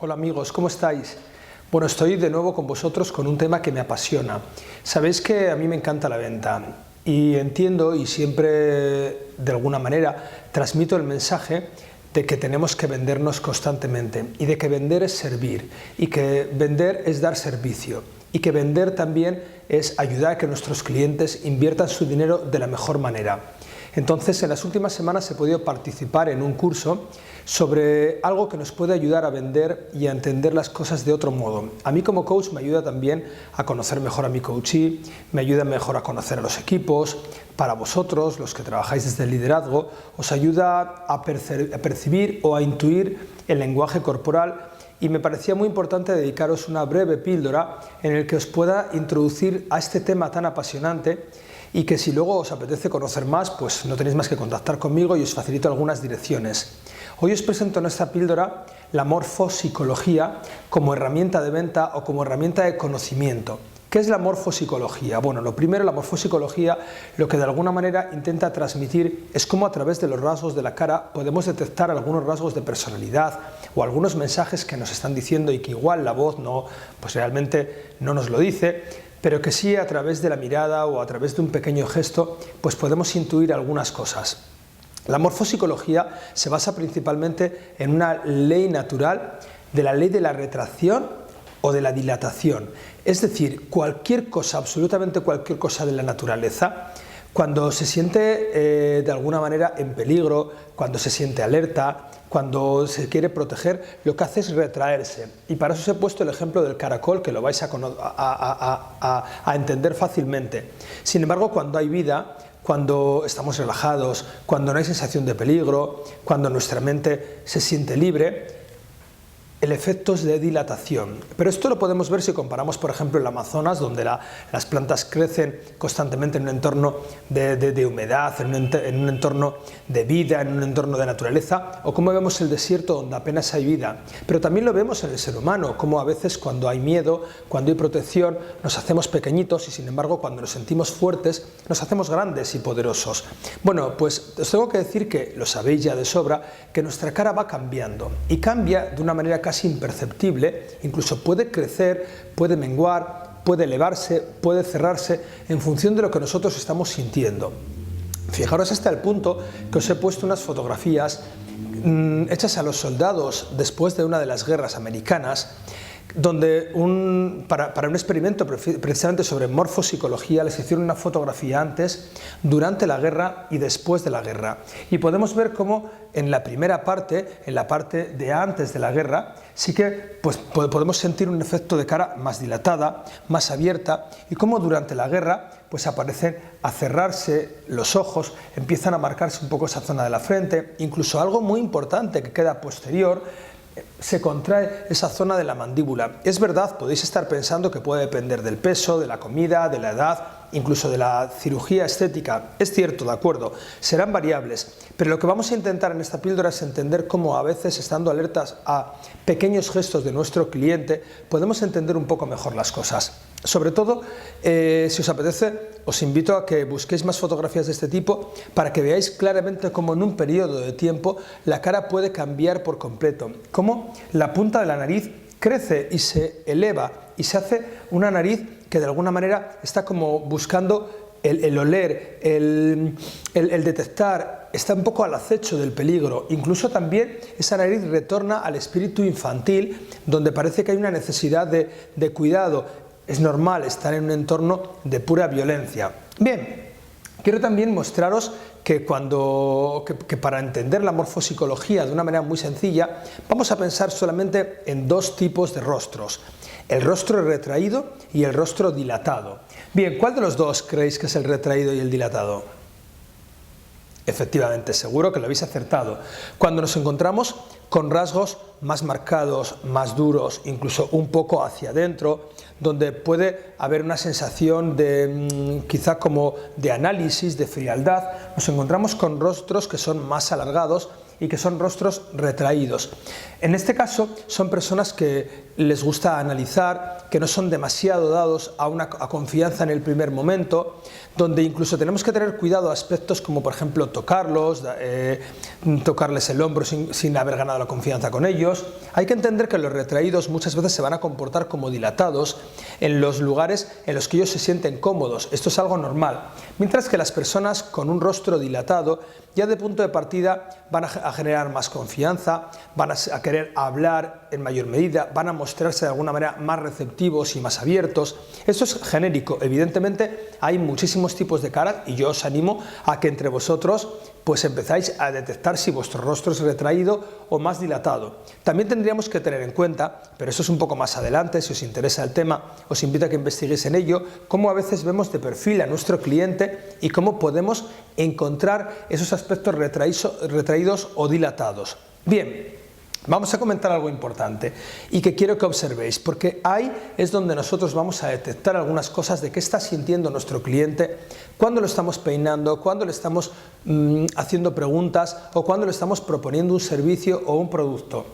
Hola amigos, ¿cómo estáis? Bueno, estoy de nuevo con vosotros con un tema que me apasiona. Sabéis que a mí me encanta la venta y entiendo y siempre de alguna manera transmito el mensaje de que tenemos que vendernos constantemente y de que vender es servir y que vender es dar servicio y que vender también es ayudar a que nuestros clientes inviertan su dinero de la mejor manera. Entonces, en las últimas semanas he podido participar en un curso sobre algo que nos puede ayudar a vender y a entender las cosas de otro modo. A mí como coach me ayuda también a conocer mejor a mi coachee, me ayuda mejor a conocer a los equipos. Para vosotros, los que trabajáis desde el liderazgo, os ayuda a percibir o a intuir el lenguaje corporal. Y me parecía muy importante dedicaros una breve píldora en el que os pueda introducir a este tema tan apasionante y que si luego os apetece conocer más, pues no tenéis más que contactar conmigo y os facilito algunas direcciones. Hoy os presento en esta píldora la morfopsicología como herramienta de venta o como herramienta de conocimiento. ¿Qué es la morfopsicología? Bueno, lo primero, la morfopsicología lo que de alguna manera intenta transmitir es cómo a través de los rasgos de la cara podemos detectar algunos rasgos de personalidad o algunos mensajes que nos están diciendo y que igual la voz no, pues realmente no nos lo dice, pero que sí a través de la mirada o a través de un pequeño gesto pues podemos intuir algunas cosas. La morfopsicología se basa principalmente en una ley natural, de la ley de la retracción o de la dilatación. Es decir, cualquier cosa, absolutamente cualquier cosa de la naturaleza, cuando se siente de alguna manera en peligro, cuando se siente alerta, cuando se quiere proteger, lo que hace es retraerse. Y para eso os he puesto el ejemplo del caracol, que lo vais a entender fácilmente. Sin embargo, cuando hay vida, cuando estamos relajados, cuando no hay sensación de peligro, cuando nuestra mente se siente libre, el efecto es de dilatación. Pero esto lo podemos ver si comparamos, por ejemplo, el Amazonas, donde las plantas crecen constantemente en un entorno de humedad, en un entorno de vida, en un entorno de naturaleza, o como vemos el desierto, donde apenas hay vida. Pero también lo vemos en el ser humano, como a veces cuando hay miedo, cuando hay protección, nos hacemos pequeñitos y sin embargo cuando nos sentimos fuertes, nos hacemos grandes y poderosos. Bueno, pues os tengo que decir que, lo sabéis ya de sobra, que nuestra cara va cambiando y cambia de una manera casi imperceptible, incluso puede crecer, puede menguar, puede elevarse, puede cerrarse en función de lo que nosotros estamos sintiendo. Fijaros hasta el punto que os he puesto unas fotografías hechas a los soldados después de una de las guerras americanas, donde para un experimento precisamente sobre morfopsicología les hicieron una fotografía antes, durante la guerra y después de la guerra. Y podemos ver cómo en la primera parte, en la parte de antes de la guerra, sí que pues, podemos sentir un efecto de cara más dilatada, más abierta, y cómo durante la guerra pues aparecen a cerrarse los ojos, empiezan a marcarse un poco esa zona de la frente, incluso algo muy importante que queda posterior, se contrae esa zona de la mandíbula. Es verdad, podéis estar pensando que puede depender del peso, de la comida, de la edad, incluso de la cirugía estética. Es cierto, de acuerdo, serán variables, pero lo que vamos a intentar en esta píldora es entender cómo a veces, estando alertas a pequeños gestos de nuestro cliente, podemos entender un poco mejor las cosas. Sobre todo, si os apetece, os invito a que busquéis más fotografías de este tipo para que veáis claramente cómo en un periodo de tiempo la cara puede cambiar por completo, cómo la punta de la nariz crece y se eleva y se hace una nariz que de alguna manera está como buscando el oler, el detectar, está un poco al acecho del peligro. Incluso también esa nariz retorna al espíritu infantil, donde parece que hay una necesidad de cuidado. Es normal estar en un entorno de pura violencia. Bien, quiero también mostraros que para entender la morfopsicología de una manera muy sencilla, vamos a pensar solamente en dos tipos de rostros: el rostro retraído y el rostro dilatado. Bien, ¿cuál de los dos creéis que es el retraído y el dilatado? Efectivamente, seguro que lo habéis acertado. Cuando nos encontramos con rasgos más marcados, más duros, incluso un poco hacia adentro, donde puede haber una sensación de quizá como de análisis, de frialdad, nos encontramos con rostros que son más alargados y que son rostros retraídos. En este caso son personas que les gusta analizar, que no son demasiado dados a confianza en el primer momento, donde incluso tenemos que tener cuidado a aspectos como por ejemplo tocarlos, tocarles el hombro sin haber ganado la confianza con ellos. Hay que entender que los retraídos muchas veces se van a comportar como dilatados en los lugares en los que ellos se sienten cómodos. Esto es algo normal, mientras que las personas con un rostro dilatado ya de punto de partida van a generar más confianza, van a querer hablar en mayor medida, van a mostrarse de alguna manera más receptivos y más abiertos. Esto es genérico, evidentemente hay muchísimos tipos de caras y yo os animo a que entre vosotros pues empezáis a detectar si vuestro rostro es retraído o más dilatado. También tendríamos que tener en cuenta, pero eso es un poco más adelante, si os interesa el tema, os invito a que investiguéis en ello, cómo a veces vemos de perfil a nuestro cliente y cómo podemos encontrar esos aspectos retraídos o dilatados. Bien. Vamos a comentar algo importante y que quiero que observéis, porque ahí es donde nosotros vamos a detectar algunas cosas de qué está sintiendo nuestro cliente cuando lo estamos peinando, cuando le estamos haciendo preguntas o cuando le estamos proponiendo un servicio o un producto.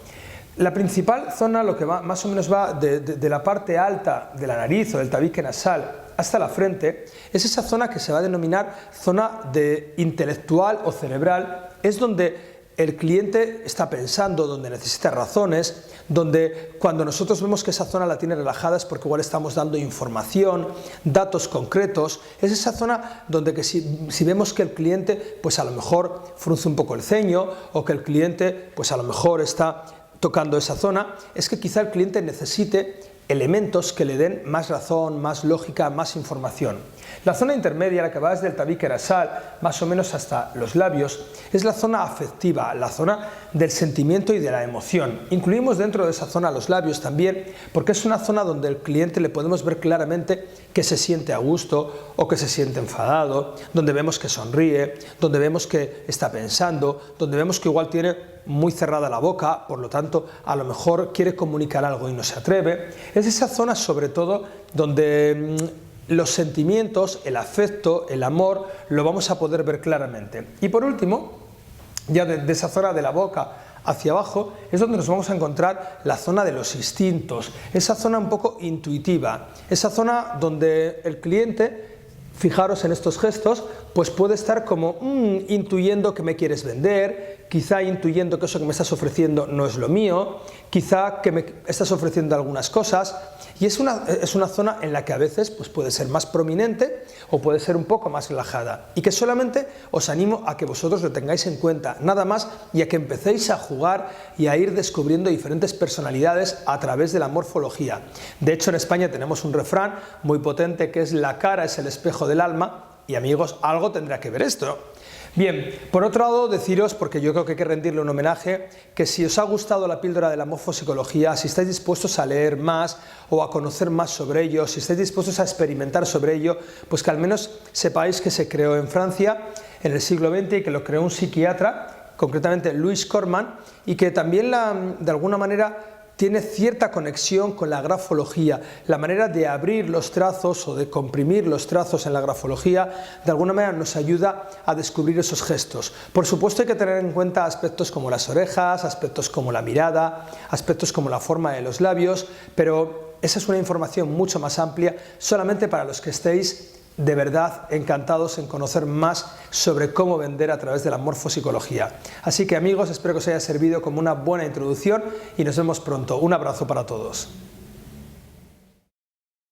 La principal zona, lo que más o menos va de la parte alta de la nariz o del tabique nasal hasta la frente, es esa zona que se va a denominar zona de intelectual o cerebral, es donde el cliente está pensando, donde necesita razones, donde cuando nosotros vemos que esa zona la tiene relajada es porque igual estamos dando información, datos concretos. Es esa zona donde si vemos que el cliente pues a lo mejor frunce un poco el ceño o que el cliente pues a lo mejor está tocando esa zona, es que quizá el cliente necesite elementos que le den más razón, más lógica, más información. La zona intermedia, la que va desde el tabique nasal, más o menos hasta los labios, es la zona afectiva, la zona del sentimiento y de la emoción. Incluimos dentro de esa zona los labios también, porque es una zona donde el cliente le podemos ver claramente que se siente a gusto o que se siente enfadado, donde vemos que sonríe, donde vemos que está pensando, donde vemos que igual tiene muy cerrada la boca, por lo tanto a lo mejor quiere comunicar algo y no se atreve. Es esa zona sobre todo donde los sentimientos, el afecto, el amor, lo vamos a poder ver claramente. Y por último, ya de esa zona de la boca hacia abajo, es donde nos vamos a encontrar la zona de los instintos, esa zona un poco intuitiva, esa zona donde el cliente, fijaros en estos gestos, pues puede estar como intuyendo que me quieres vender, quizá intuyendo que eso que me estás ofreciendo no es lo mío, quizá que me estás ofreciendo algunas cosas, y es una zona en la que a veces pues puede ser más prominente o puede ser un poco más relajada, y que solamente os animo a que vosotros lo tengáis en cuenta, nada más, y a que empecéis a jugar y a ir descubriendo diferentes personalidades a través de la morfología. De hecho, en España tenemos un refrán muy potente que es: la cara es el espejo del alma, y amigos, algo tendrá que ver esto. Bien, por otro lado deciros, porque yo creo que hay que rendirle un homenaje, que si os ha gustado la píldora de la morfopsicología, si estáis dispuestos a leer más o a conocer más sobre ello, si estáis dispuestos a experimentar sobre ello, pues que al menos sepáis que se creó en Francia en el siglo XX y que lo creó un psiquiatra, concretamente Louis Corman, y que también de alguna manera tiene cierta conexión con la grafología, la manera de abrir los trazos o de comprimir los trazos en la grafología, de alguna manera nos ayuda a descubrir esos gestos. Por supuesto hay que tener en cuenta aspectos como las orejas, aspectos como la mirada, aspectos como la forma de los labios, pero esa es una información mucho más amplia, solamente para los que estéis de verdad encantados en conocer más sobre cómo vender a través de la morfopsicología. Así que amigos, espero que os haya servido como una buena introducción y nos vemos pronto. Un abrazo para todos.